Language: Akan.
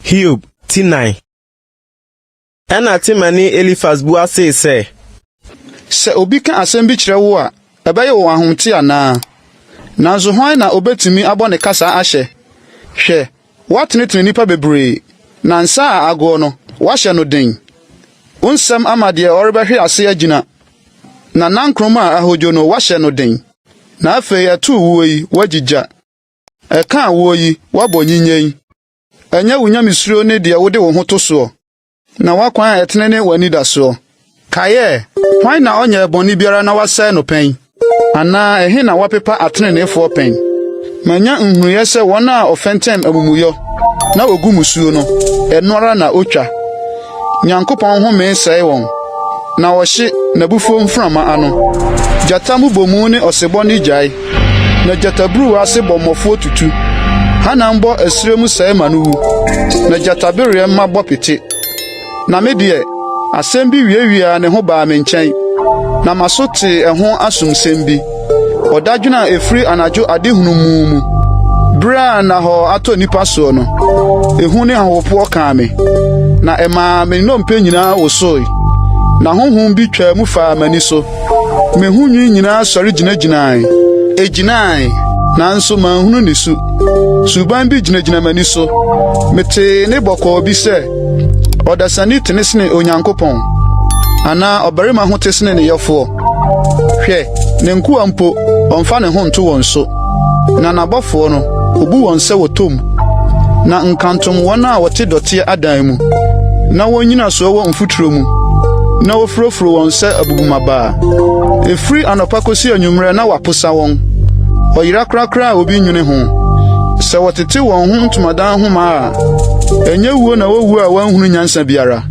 Hiob T9. Ena timani Eliphaz bua se obi ka asem bi kire wo a ebe ye wo ahonte ana nanzo hwan na obetimi abɔ ne kasa ahye hwɛ watene nipa bebree na nsa a ago no wahye no den unsam amade orebɛhwe ase agina na nankrom a ahodwo no wahye no den na afei atu wo yi wagigya ɛka wo yi wabɔ nyinyen anya wunya misuro ne de wode wo ho to so na wakwan etene ne wani da so kaye hwan na onye boni biara na wasɛ no pɛn ana ehe na wapepa atene ne fo pɛn manya nhuyɛ sɛ wɔn a ofentem amumuyɔ na ogu musuo no enora na otwa nyankopɔn ho me sɛe wɔn na wɔhye nabufo mframa ano jata mu bomu ne osebɔ ne gyae na jata bru ase bɔ mɔfo tutu hanambɔ asire mu sɛe manuwu na jata bere ma bɔ pete na me de asɛm bi wiewia ne ho baa me nkyɛn na masote ɛho asomsɛm bi ɔdadwena efiri anadwo adehunu mu bra na ho ato nipa so no ehu ne ahopo ka me na ɛma me no mpe nyinaa wosoi na honhom bi twa mu fa mani so me hu nwi nyinaa sɔre gyinagyinae egyinae nanso manhunu ne suban bi gyinagyina mani so mete ne bɔkɔ bi sɛ ɔdasani tenesene onyankopɔn ana ɔbarima ho tesene ne yɛfo hwɛ ne nkuwa mpo ɔmfa ne ho nto wɔn so na nabɔfo no obu wɔn sɛ wɔtom na nkantom wɔn a wɔte dɔte adan mu na wɔnyina so wɔ mfuturo mu na wɔfurofuro wɔn sɛ abubumaba efiri anɔpa kosi anwummerɛ na waposa wɔn ɔyera krakra a obi nwene ho sɛ wɔtete wɔn ho ntomadan ho ma a enye wuo na wowu a wanhunu nyansa biara